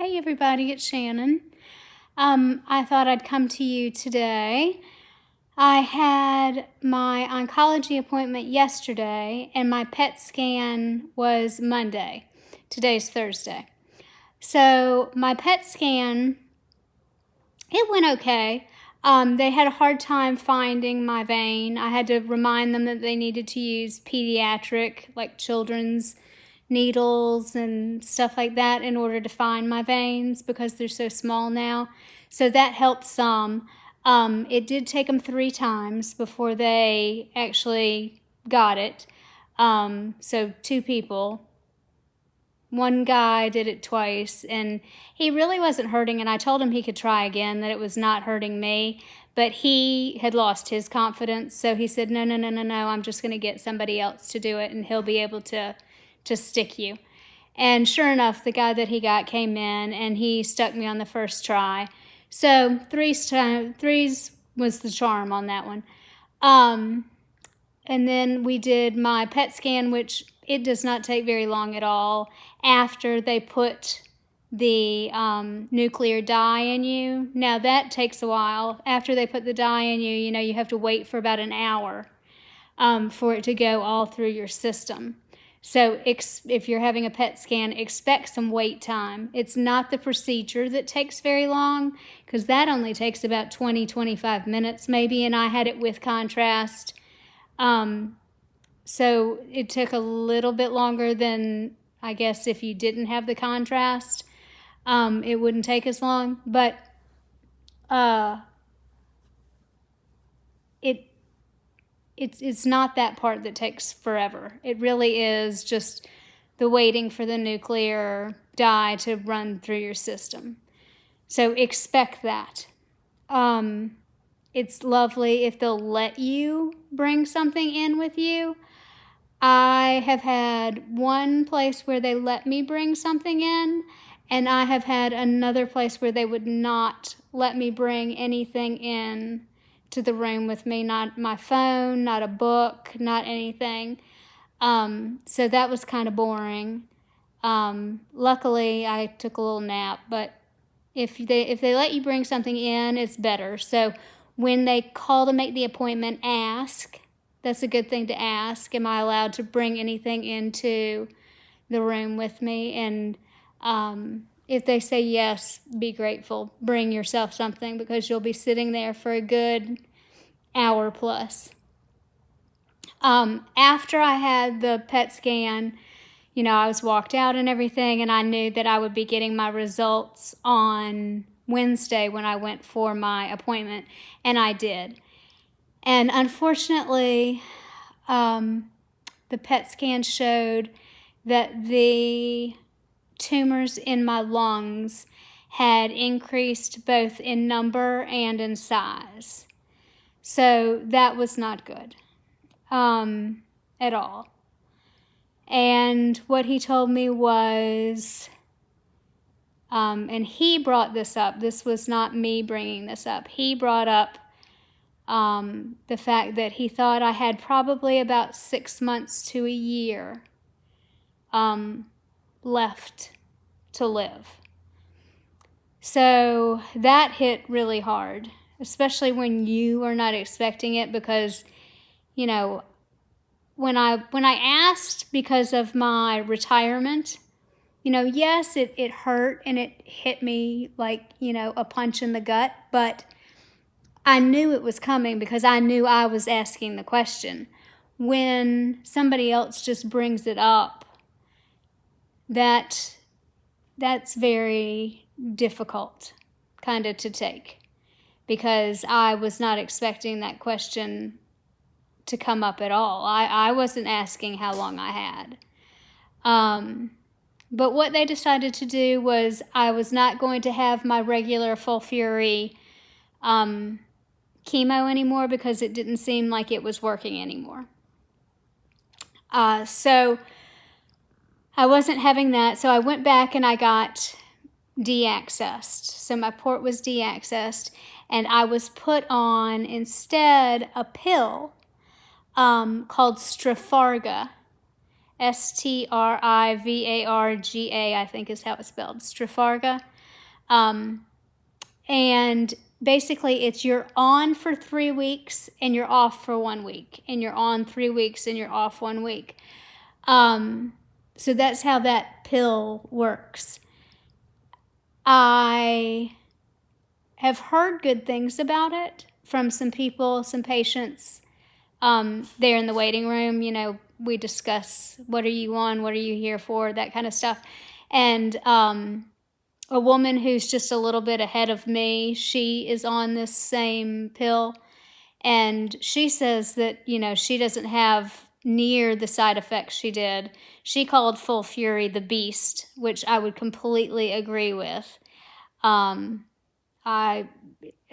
Hey everybody, it's Shannon. I thought I'd come to you today. I had my oncology appointment yesterday and my PET scan was Monday. Today's Thursday. So my PET scan, it went okay. They had a hard time finding my vein. I had to remind them that they needed to use pediatric, like children's needles and stuff like that in order to find my veins because they're so small now. So that helped some. It did take them 3 times before they actually got it. So 2 people. One guy did it twice, and he really wasn't hurting, and I told him he could try again, that it was not hurting me, but he had lost his confidence, so he said, no, I'm just going to get somebody else to do it, and he'll be able to stick you. And sure enough, the guy that he got came in, and he stuck me on the first try. So threes was the charm on that one. And then we did my PET scan, which it does not take very long at all after they put the nuclear dye in you. Now that takes a while. After they put the dye in you, you have to wait for about an hour for it to go all through your system. So if you're having a PET scan, expect some wait time. It's not the procedure that takes very long, because that only takes about 20-25 minutes maybe, and I had it with contrast. So it took a little bit longer than, I guess, if you didn't have the contrast. It wouldn't take as long, but it's not that part that takes forever. It really is just the waiting for the nuclear dye to run through your system. So expect that. It's lovely if they'll let you bring something in with you. I have had one place where they let me bring something in, and I have had another place where they would not let me bring anything in to the room with me, not my phone, not a book, not anything. So that was kind of boring. Luckily, I took a little nap, but if they let you bring something in, it's better. So when they call to make the appointment, ask. That's a good thing to ask. Am I allowed to bring anything into the room with me? And if they say yes, be grateful. Bring yourself something, because you'll be sitting there for a good hour plus. After I had the PET scan, I was walked out and everything, and I knew that I would be getting my results on Wednesday when I went for my appointment, and I did. And unfortunately, the PET scan showed that the tumors in my lungs had increased both in number and in size. So that was not good at all. And what he told me was, and he brought this up, this was not me bringing this up, he brought up the fact that he thought I had probably about 6 months to a year left to live. So that hit really hard, especially when you are not expecting it, because, when I asked because of my retirement, yes, it hurt and it hit me like, a punch in the gut, but I knew it was coming because I knew I was asking the question. When somebody else just brings it up, that's very difficult kind of to take, because I was not expecting that question to come up at all. I wasn't asking how long I had. But what they decided to do was I was not going to have my regular full fury chemo anymore, because it didn't seem like it was working anymore. So I wasn't having that. So I went back and I got deaccessed. So my port was deaccessed, and I was put on instead a pill called Strafarga. Strivarga, I think is how it's spelled, Strivarga. And basically it's you're on for 3 weeks and you're off for 1 week, and you're on 3 weeks and you're off 1 week. So that's how that pill works. I have heard good things about it from some people, some patients there in the waiting room. You know, we discuss, what are you on, what are you here for, that kind of stuff. And a woman who's just a little bit ahead of me, she is on this same pill, and she says that, you know, she doesn't have near the side effects she did. She called Full Fury the beast, which I would completely agree with. I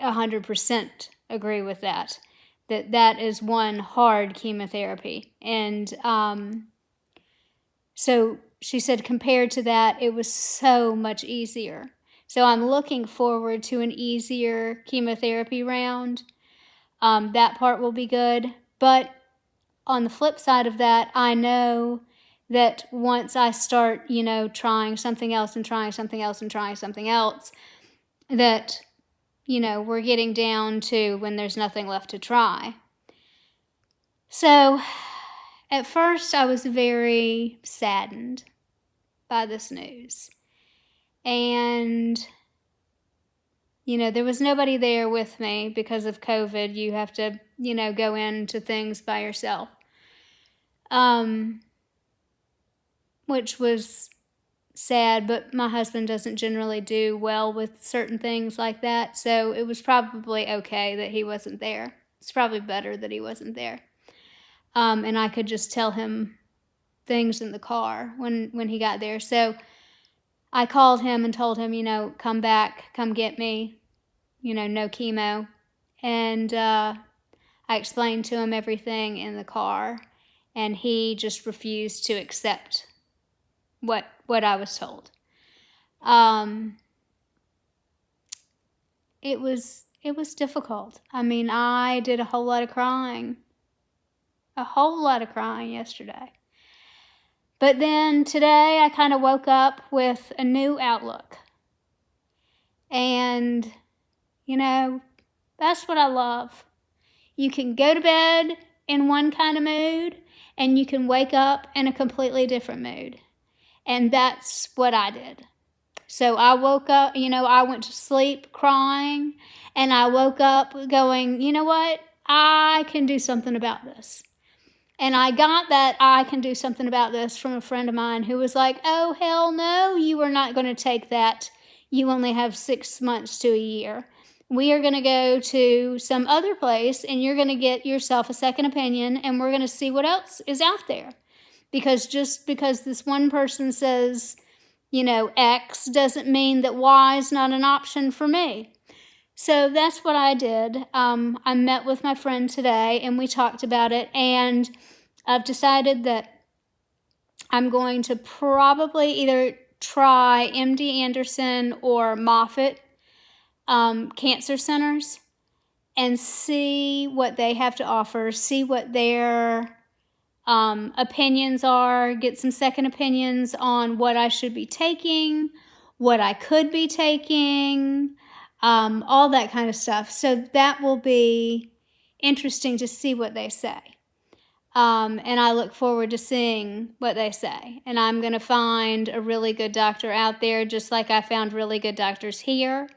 100% agree with that. That is one hard chemotherapy. And so she said compared to that, it was so much easier. So I'm looking forward to an easier chemotherapy round. That part will be good. But on the flip side of that, I know that once I start, you know, trying something else and trying something else and trying something else, that, you know, we're getting down to when there's nothing left to try. So at first I was very saddened by this news. And, you know, there was nobody there with me because of COVID. You have to, you know, go into things by yourself. Which was sad, but my husband doesn't generally do well with certain things like that, so it was probably okay that he wasn't there. It's probably better that he wasn't there. And I could just tell him things in the car when he got there. So I called him and told him, you know, come back, come get me, you know, no chemo. And I explained to him everything in the car, and he just refused to accept what I was told. It was difficult. I mean, I did a whole lot of crying yesterday. But then today I kind of woke up with a new outlook. And, you know, that's what I love. You can go to bed in one kind of mood, and you can wake up in a completely different mood. And that's what I did. So I woke up, you know, I went to sleep crying, and I woke up going, you know what? I can do something about this. And I got that I can do something about this from a friend of mine who was like, oh, hell no, you are not going to take that. You only have 6 months to a year. We are going to go to some other place, and you're going to get yourself a second opinion, and we're going to see what else is out there. Because just because this one person says, you know, X doesn't mean that Y is not an option for me. So that's what I did. I met with my friend today, and we talked about it, and I've decided that I'm going to probably either try MD Anderson or Moffitt cancer centers and see what they have to offer, see what their opinions are, get some second opinions on what I should be taking, what I could be taking, all that kind of stuff. So that will be interesting to see what they say. And I look forward to seeing what they say. And I'm going to find a really good doctor out there, just like I found really good doctors here.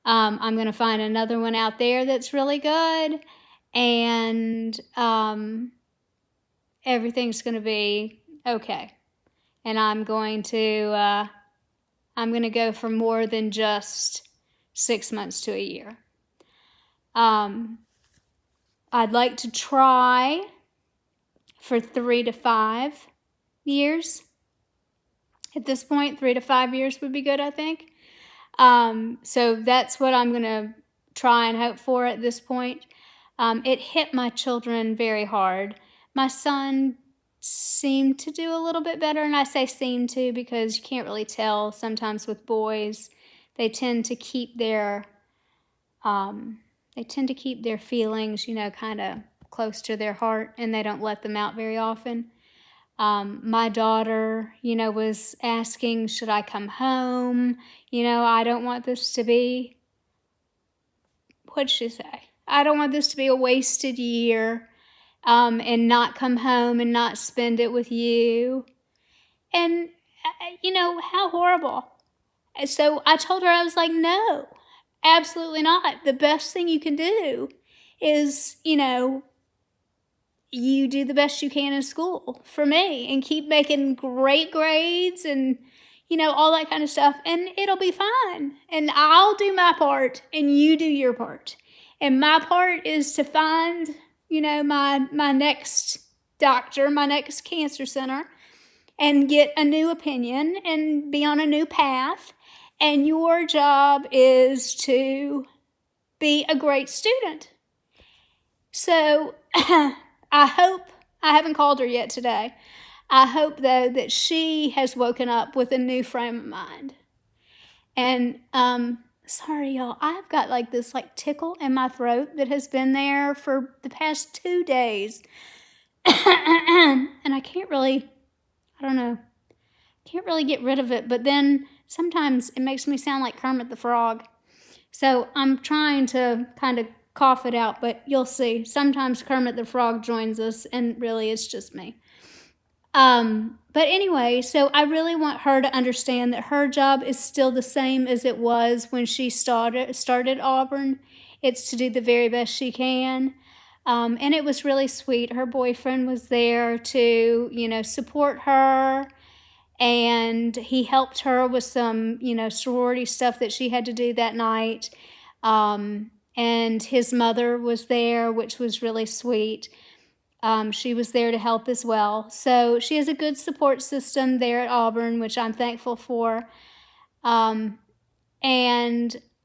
I'm going to find another one out there that's really good. And everything's going to be okay. And I'm going to go for more than just 6 months to a year. I'd like to try for 3 to 5 years. At this point, 3 to 5 years would be good, I think. So that's what I'm going to try and hope for at this point. It hit my children very hard. My son seemed to do a little bit better, and I say seemed to because you can't really tell sometimes with boys. They tend to keep their feelings, you know, kind of close to their heart, and they don't let them out very often. My daughter, was asking, should I come home? I don't want this to be, what'd she say? I don't want this to be a wasted year, and not come home and not spend it with you. And, how horrible. And so I told her, I was like, no, absolutely not. The best thing you can do is, you do the best you can in school for me and keep making great grades and, all that kind of stuff. And it'll be fine. And I'll do my part and you do your part. And my part is to find, my next doctor, my next cancer center, and get a new opinion and be on a new path. And your job is to be a great student. So I hope, I haven't called her yet today. I hope, though, that she has woken up with a new frame of mind. And, sorry, y'all, I've got this tickle in my throat that has been there for the past 2 days. And I can't really, can't really get rid of it. But then sometimes it makes me sound like Kermit the Frog. So I'm trying to kind of cough it out, but you'll see. Sometimes Kermit the Frog joins us, and really it's just me. But anyway, so I really want her to understand that her job is still the same as it was when she started Auburn. It's to do the very best she can. And it was really sweet. Her boyfriend was there to, support her. And he helped her with some, sorority stuff that she had to do that night. And his mother was there, which was really sweet. She was there to help as well. So she has a good support system there at Auburn, which I'm thankful for. And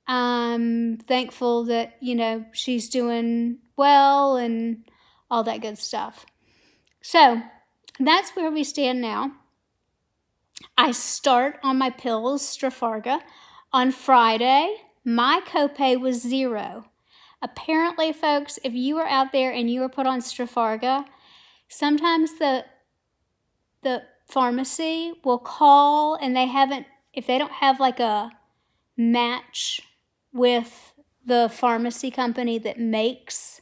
I'm thankful that, she's doing well and all that good stuff. So that's where we stand now. I start on my pills, Strafarga, on Friday. My copay was $0. Apparently, folks, if you are out there and you are put on Strafarga, sometimes the pharmacy will call and if they don't have a match with the pharmacy company that makes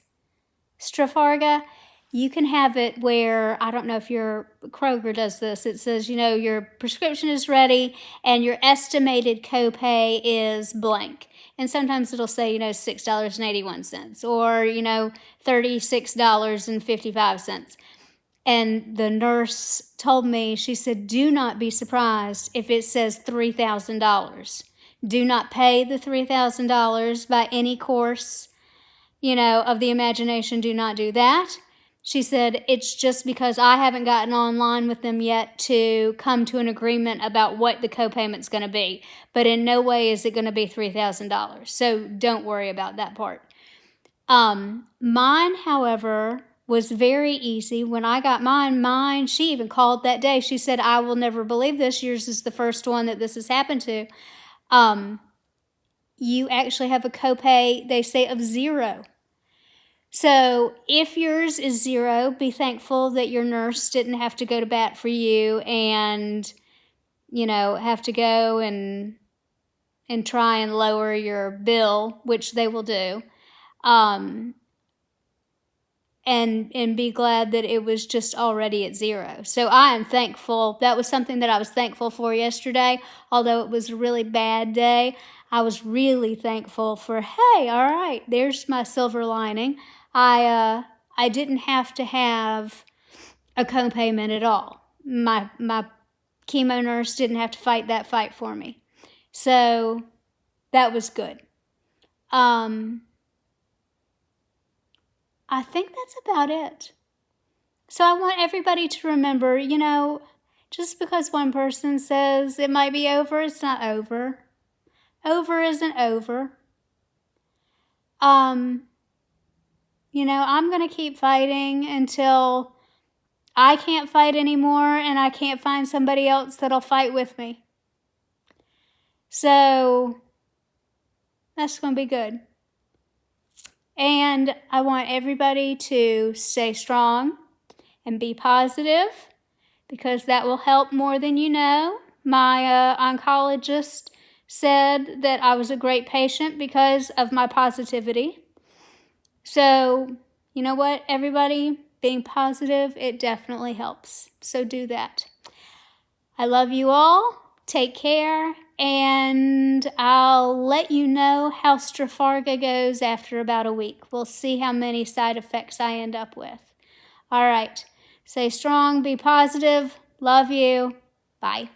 Strafarga, you can have it where, I don't know if your Kroger does this, it says, your prescription is ready and your estimated copay is blank. And sometimes it'll say, $6.81 or, $36.55. And the nurse told me, she said, do not be surprised if it says $3,000. Do not pay the $3,000 by any course, of the imagination. Do not do that. She said, it's just because I haven't gotten online with them yet to come to an agreement about what the copayment's going to be. But in no way is it going to be $3,000. So don't worry about that part. Mine, however, was very easy. When I got mine, she even called that day. She said, I will never believe this. Yours is the first one that this has happened to. You actually have a copay, they say, of $0. So if yours is $0, be thankful that your nurse didn't have to go to bat for you and, have to go and try and lower your bill, which they will do. And be glad that it was just already at $0. So I am thankful. That was something that I was thankful for yesterday. Although it was a really bad day, I was really thankful for, hey, all right, there's my silver lining. I didn't have to have a copayment at all. My chemo nurse didn't have to fight that fight for me. So that was good. I think that's about it. So I want everybody to remember, just because one person says it might be over, it's not over. Over isn't over. I'm going to keep fighting until I can't fight anymore and I can't find somebody else that'll fight with me. So that's going to be good. And I want everybody to stay strong and be positive. because that will help more than you know. My oncologist said that I was a great patient because of my positivity. So, you know what, everybody? Being positive, it definitely helps. So do that. I love you all. Take care. And I'll let you know how Strafarga goes after about a week. We'll see how many side effects I end up with. All right. Stay strong. Be positive. Love you. Bye.